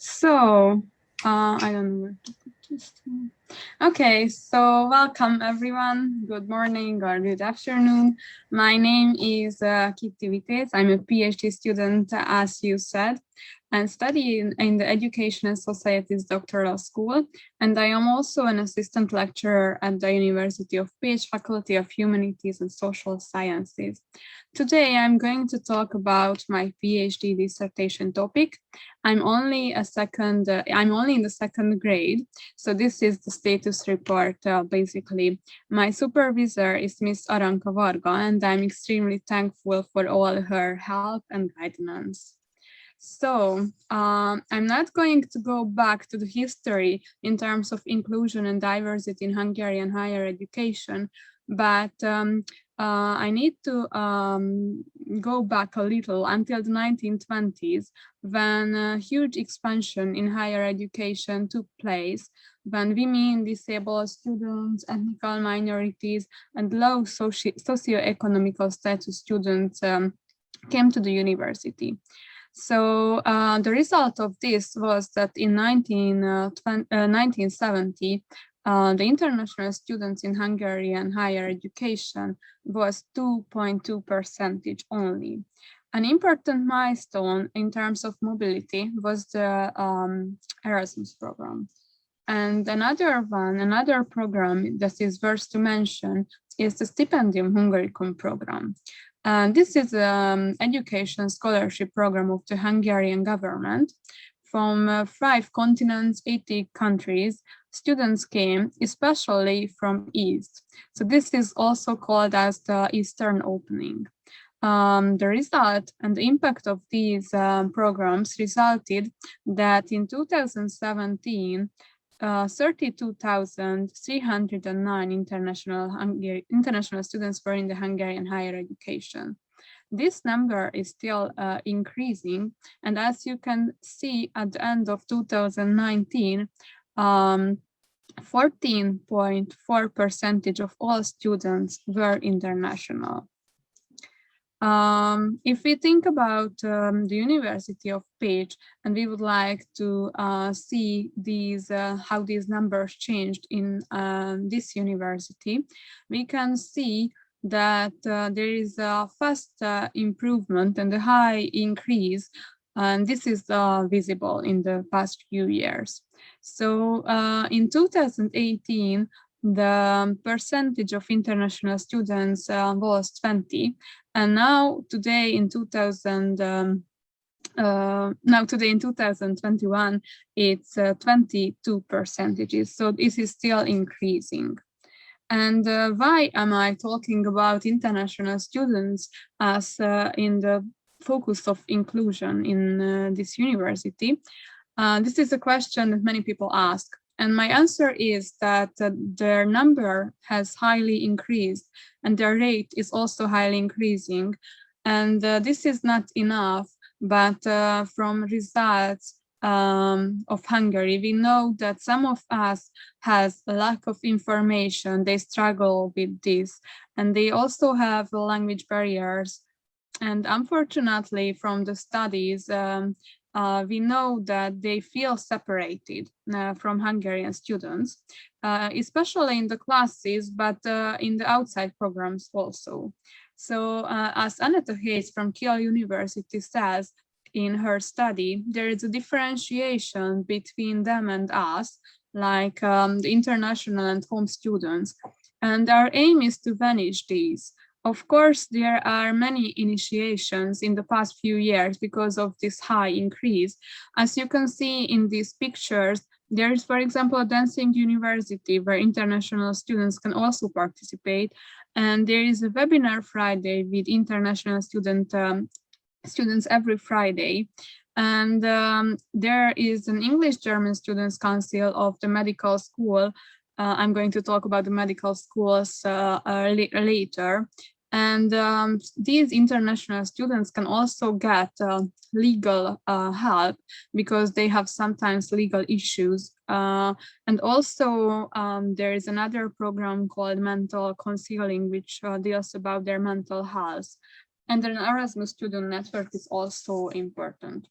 So, I don't know where to put this. Okay, so welcome everyone. Good morning or good afternoon. My name is Kitti Vitéz. I'm a PhD student, as you said, and study in the Education and Societies Doctoral School. And I am also an assistant lecturer at the University of Pécs, Faculty of Humanities and Social Sciences. Today, I'm going to talk about my PhD dissertation topic. I'm only in the second grade, so this is the status report. Basically, my supervisor is Miss Aranka Varga, and I'm extremely thankful for all her help and guidance. So I'm not going to go back to the history in terms of inclusion and diversity in Hungarian higher education, but I need to go back a little until the 1920s, when a huge expansion in higher education took place, when women, disabled students, ethnic minorities, and low socioeconomical status students came to the university. So the result of this was that in 1970, the international students in Hungarian higher education was 2.2% only. An important milestone in terms of mobility was the Erasmus program. And another program that is worth to mention is the Stipendium Hungaricum program. This is an education scholarship program of the Hungarian government. From 5 continents, 80 countries, students came, especially from East. So this is also called as the Eastern Opening. The result and the impact of these programs resulted that in 2017, 32,309 international students were in the Hungarian higher education. This number is still increasing, and as you can see at the end of 2019, 14.4% of all students were international. If we think about the University of Pécs, and we would like to see how these numbers changed in this university, we can see that there is a fast improvement and a high increase, and this is visible in the past few years. So in 2018, the percentage of international students was 20, and now today in 2021, it's 22%. So this is still increasing. And why am I talking about international students as in the focus of inclusion in this university? This is a question that many people ask. And my answer is that their number has highly increased and their rate is also highly increasing. And this is not enough, but from results of Hungary, we know that some of us has a lack of information. They struggle with this, and they also have language barriers. And unfortunately, from the studies, we know that they feel separated from Hungarian students, especially in the classes, but in the outside programs also. So as Aneta Hayes from Kiel University says in her study, there is a differentiation between them and us, like the international and home students. And our aim is to vanish these. Of course, there are many initiations in the past few years because of this high increase. As you can see in these pictures, there is, for example, a dancing university where international students can also participate. And there is a webinar Friday with international students every Friday. And there is an English-German Students' Council of the medical school. I'm going to talk about the medical schools later. And these international students can also get legal help because they have sometimes legal issues. And also there is another program called mental counseling, which deals about their mental health. And an Erasmus student network is also important.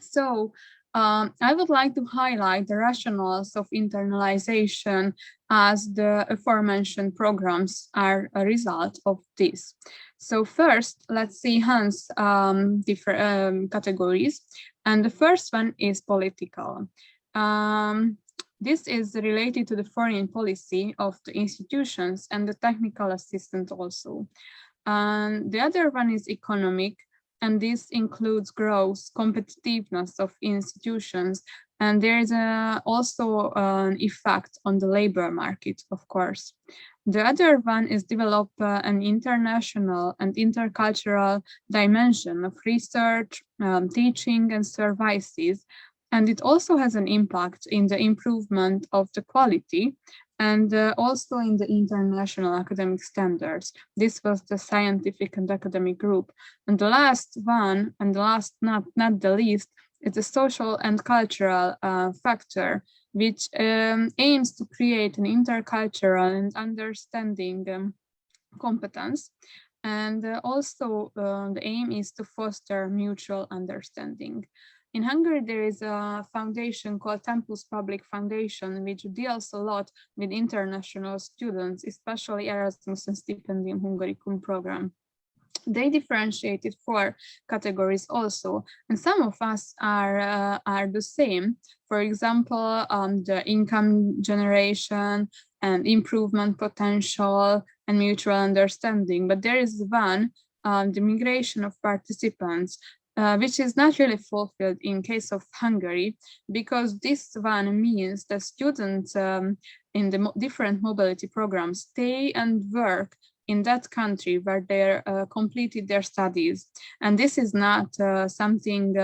So I would like to highlight the rationales of internalization as the aforementioned programs are a result of this. So first, let's see Hans' different categories. And the first one is political. This is related to the foreign policy of the institutions and the technical assistant also. And the other one is economic, and this includes growth, competitiveness of institutions, and there is also an effect on the labor market, of course. The other one is develop an international and intercultural dimension of research, teaching, and services. And it also has an impact in the improvement of the quality and also in the international academic standards. This was the scientific and academic group. And the last one, and the last not the least, is the social and cultural factor, which aims to create an intercultural and understanding competence. And also the aim is to foster mutual understanding. In Hungary, there is a foundation called Tempus Public Foundation, which deals a lot with international students, especially Erasmus and Stipendium Hungaricum program. They differentiated 4 categories also, and some of us are the same. For example, the income generation and improvement potential and mutual understanding. But there is one, the migration of participants, which is not really fulfilled in case of Hungary, because this one means that students in the different mobility programs stay and work in that country where they completed their studies. And this is not something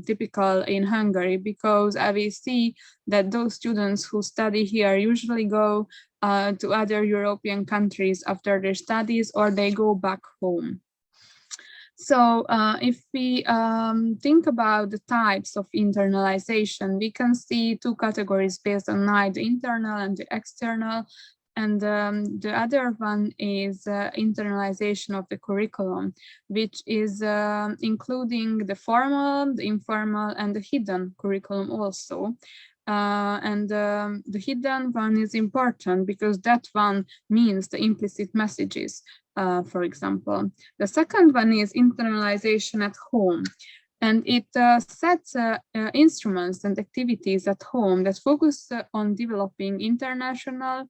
typical in Hungary, because we see that those students who study here usually go to other European countries after their studies, or they go back home. So if we think about the types of internalization, we can see 2 categories based on the internal and the external. And the other one is internalization of the curriculum, which is including the formal, the informal, and the hidden curriculum also. The hidden one is important because that one means the implicit messages, for example. The second one is internalization at home. And it sets instruments and activities at home that focus on developing international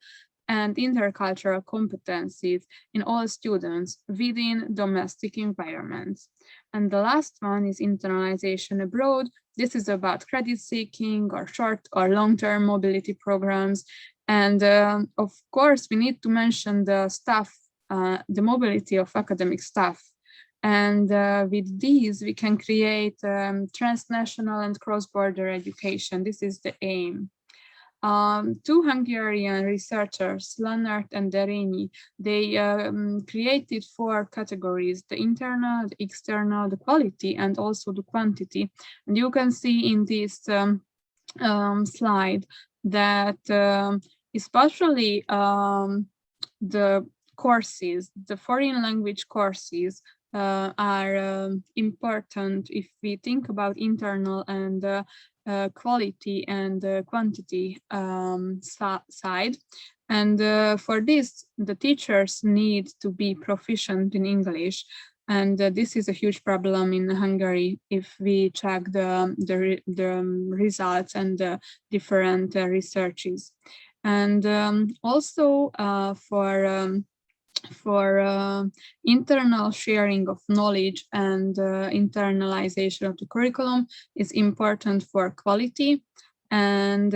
and intercultural competencies in all students within domestic environments. And the last one is internalization abroad. This is about credit seeking or short or long-term mobility programs. And of course, we need to mention the staff, the mobility of academic staff. And with these, we can create transnational and cross-border education. This is the aim. 2 Hungarian researchers, Lannert and Derényi, they created 4 categories: the internal, the external, the quality, and also the quantity. And you can see in this slide that especially the courses, the foreign language courses, are important if we think about internal and quality and quantity side. And for this, the teachers need to be proficient in English. And this is a huge problem in Hungary if we check the results and the different researches. And also for internal sharing of knowledge and internalization of the curriculum is important for quality. And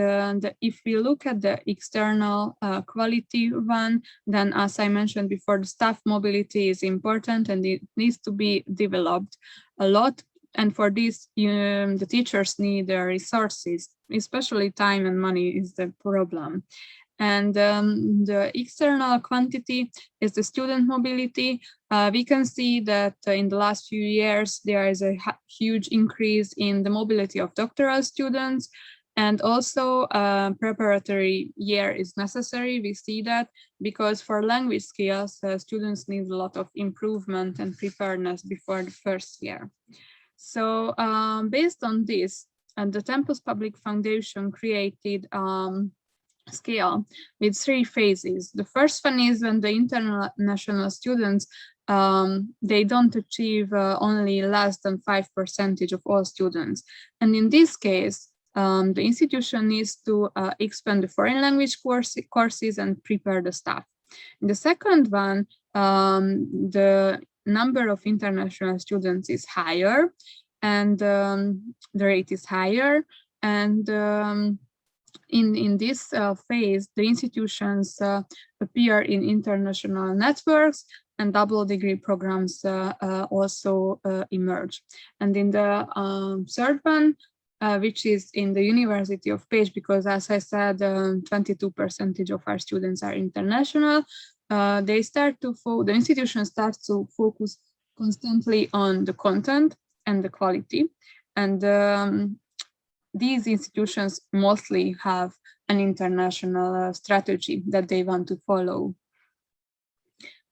if we look at the external quality one, then as I mentioned before, the staff mobility is important and it needs to be developed a lot. And for this, the teachers need resources, especially time and money is the problem. And the external quantity is the student mobility. We can see that in the last few years, there is a huge increase in the mobility of doctoral students. And also preparatory year is necessary. We see that because for language skills, students need a lot of improvement and preparedness before the first year. So based on this, and the Tempus Public Foundation created scale with 3 phases. The first one is when the international students they don't achieve only less than 5% of all students, and in this case the institution needs to expand the foreign language courses and prepare the staff. In the second one, the number of international students is higher, and the rate is higher, and in this phase, the institutions appear in international networks, and double degree programs also emerge. And in the third one, which is in the University of Pécs, because as I said, 22% of our students are international, the institution starts to focus constantly on the content and the quality. And these institutions mostly have an international strategy that they want to follow.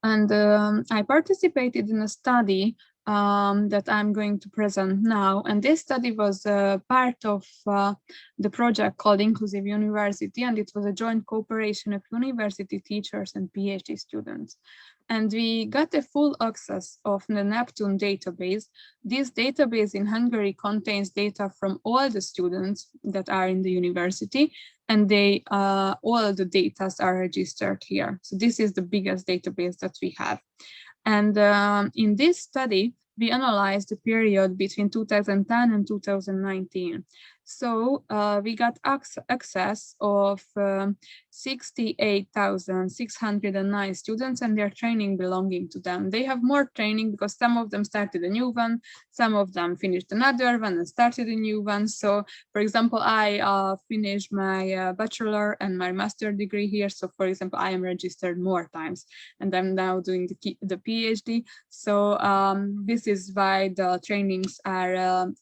And I participated in a study that I'm going to present now. And this study was part of the project called Inclusive University, and it was a joint cooperation of university teachers and PhD students. And we got a full access of the Neptune database. This database in Hungary contains data from all the students that are in the university, and all the data are registered here. So this is the biggest database that we have. And in this study, we analyzed the period between 2010 and 2019. So we got access of 68,609 students and their training belonging to them. They have more training because some of them started a new one, some of them finished another one and started a new one. So for example, I finished my bachelor and my master degree here. So for example, I am registered more times and I'm now doing the PhD. So this is why the trainings are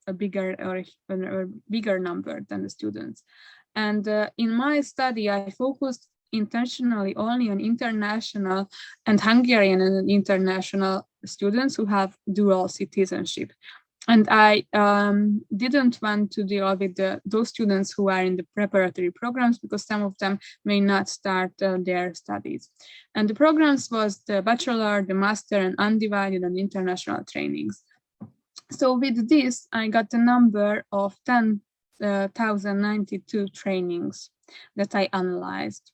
a bigger number than the students. And in my study, I focused intentionally only on international and Hungarian and international students who have dual citizenship. And I didn't want to deal with those students who are in the preparatory programs because some of them may not start their studies. And the programs was the bachelor, the master, and undivided and international trainings. So with this, I got the number of 10,092 trainings that I analyzed.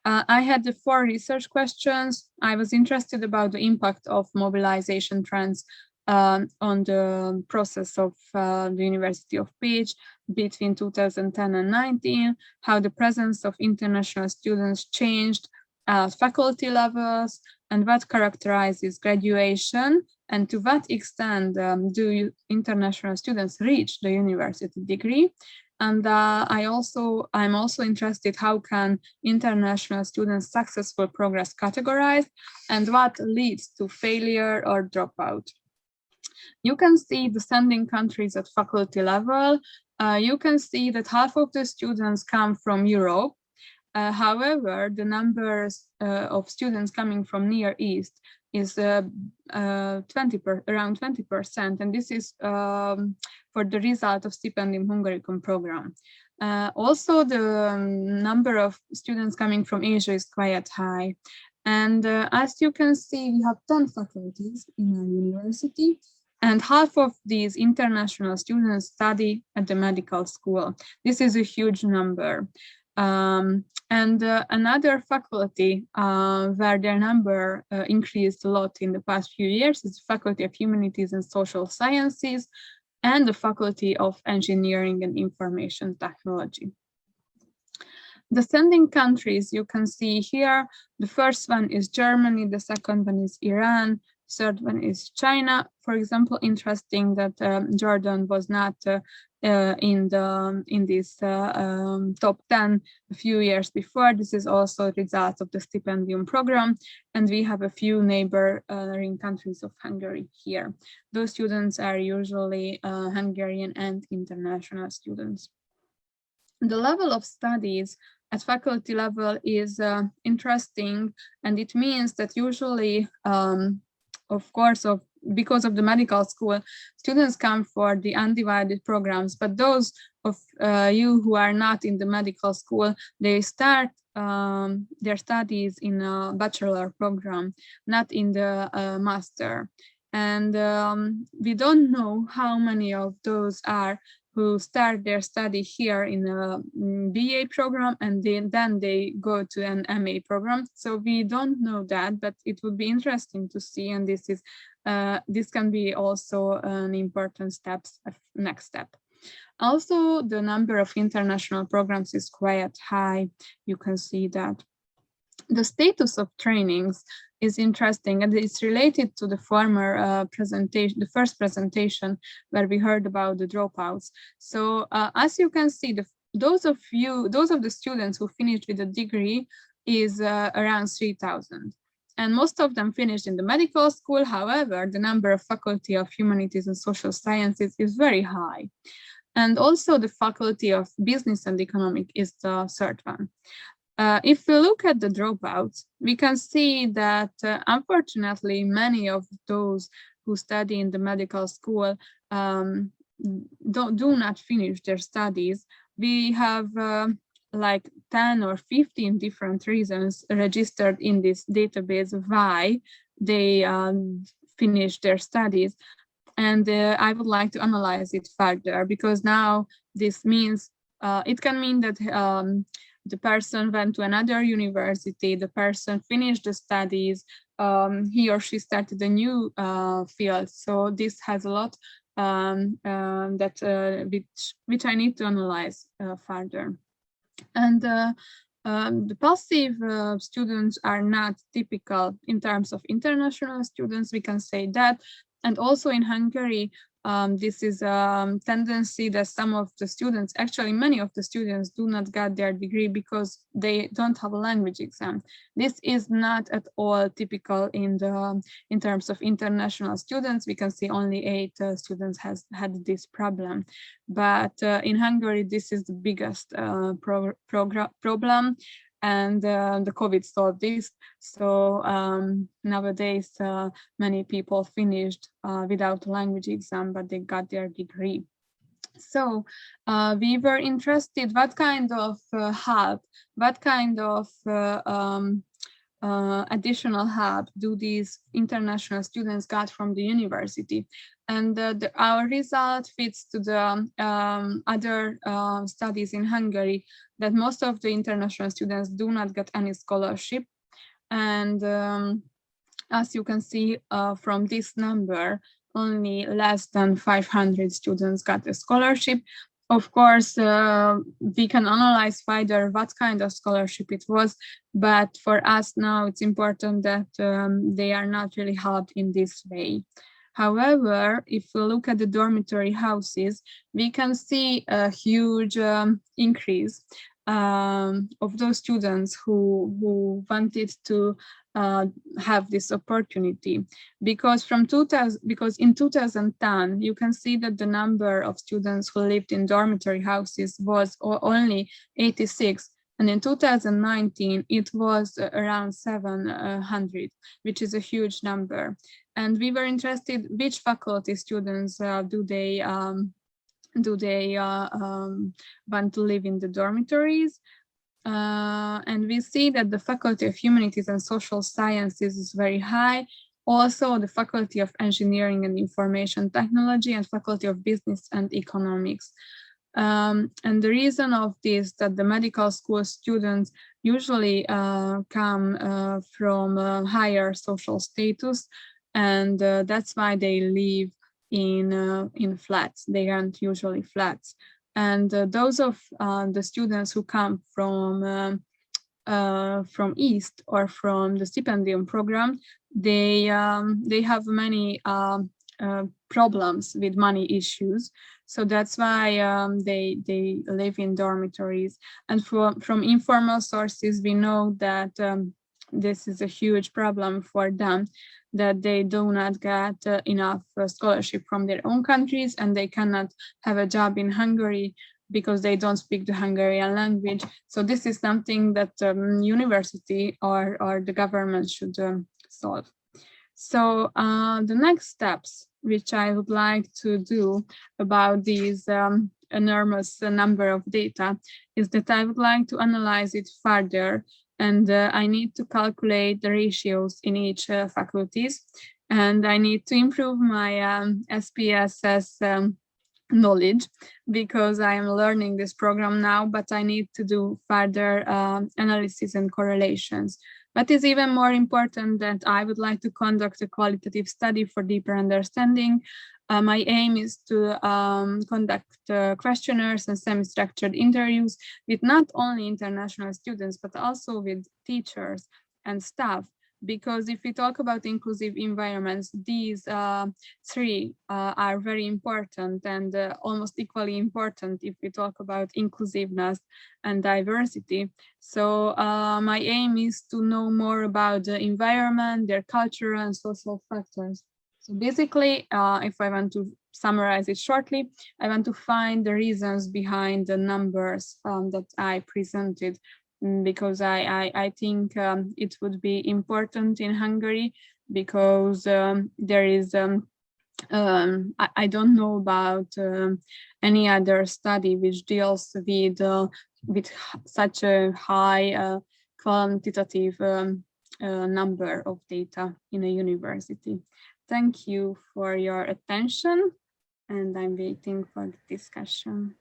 I had the 4 research questions. I was interested about the impact of mobilization trends on the process of the University of Pécs between 2010 and 19, how the presence of international students changed faculty levels, and what characterizes graduation, and to what extent do international students reach the university degree. And I'm also interested how can international students' successful progress categorized, and what leads to failure or dropout. You can see the sending countries at faculty level. You can see that half of the students come from Europe. However, the numbers of students coming from Near East is around 20%, and this is for the result of Stipendium Hungaricum program. Also, the number of students coming from Asia is quite high. And as you can see, we have 10 faculties in our university, and half of these international students study at the medical school. This is a huge number. And another faculty where their number increased a lot in the past few years is the Faculty of Humanities and Social Sciences and the Faculty of Engineering and Information Technology. The sending countries you can see here, the first one is Germany, the second one is Iran, third one is China. For example, interesting that Jordan was not in this top 10 a few years before. This is also a result of the stipendium program, and we have a few neighboring countries of Hungary here. Those students are usually Hungarian and international students. The level of studies at faculty level is interesting, and it means that usually, of course, because of the medical school, students come for the undivided programs, but those of you who are not in the medical school, they start their studies in a bachelor program, not in the master. And we don't know how many of those are who start their study here in a BA program and then they go to an MA program. So we don't know that, but it would be interesting to see. And this can be also an important next step. Also, the number of international programs is quite high. You can see that. The status of trainings is interesting, and it's related to the former presentation, the first presentation where we heard about the dropouts. So as you can see, those of the students who finished with a degree is around 3,000. And most of them finished in the medical school. However, the number of faculty of humanities and social sciences is very high. And also the faculty of business and economic is the third one. If we look at the dropouts, we can see that unfortunately many of those who study in the medical school do not finish their studies. We have like 10 or 15 different reasons registered in this database why they finish their studies. And I would like to analyze it further, because now this means, it can mean that the person went to another university, the person finished the studies, he or she started a new field. So this has a lot which I need to analyze further. And the passive students are not typical in terms of international students, we can say that. And also in Hungary, this is a tendency that some of the students, actually many of the students, do not get their degree because they don't have a language exam. This is not at all typical in terms of international students. We can see only 8 students has had this problem. But in Hungary, this is the biggest problem. And the COVID solved this. So nowadays, many people finished without a language exam, but they got their degree. So we were interested what kind of help, what kind of additional help do these international students got from the university. And our result fits to the other studies in Hungary, that most of the international students do not get any scholarship. And as you can see from this number, only less than 500 students got a scholarship. Of course, we can analyze further what kind of scholarship it was, but for us now it's important that they are not really helped in this way. However, if we look at the dormitory houses, we can see a huge increase of those students who wanted to have this opportunity, because in 2010 you can see that the number of students who lived in dormitory houses was only 86, and in 2019 it was around 700, which is a huge number. And we were interested which faculty students do they want to live in the dormitories. And we see that the Faculty of Humanities and Social Sciences is very high. Also, the Faculty of Engineering and Information Technology and Faculty of Business and Economics. And the reason of this, that the medical school students usually come from higher social status, and that's why they live in flats. They aren't usually flats. And those of the students who come from East or from the stipendium program, they have many problems with money issues. So that's why they live in dormitories. And from informal sources, we know that this is a huge problem for them, that they do not get enough scholarship from their own countries, and they cannot have a job in Hungary because they don't speak the Hungarian language. So this is something that university or the government should solve. So the next steps, which I would like to do about these enormous number of data, is that I would like to analyze it further, and I need to calculate the ratios in each faculties, and I need to improve my SPSS knowledge, because I am learning this program now, but I need to do further analysis and correlations. But it's even more important that I would like to conduct a qualitative study for deeper understanding. My aim is to conduct questionnaires and semi-structured interviews with not only international students, but also with teachers and staff. Because if we talk about inclusive environments, these three are very important, and almost equally important if we talk about inclusiveness and diversity. So my aim is to know more about the environment, their cultural and social factors. So basically, if I want to summarize it shortly, I want to find the reasons behind the numbers that I presented, because I think it would be important in Hungary, because there is I don't know about any other study which deals with such a high quantitative number of data in a university. Thank you for your attention, and I'm waiting for the discussion.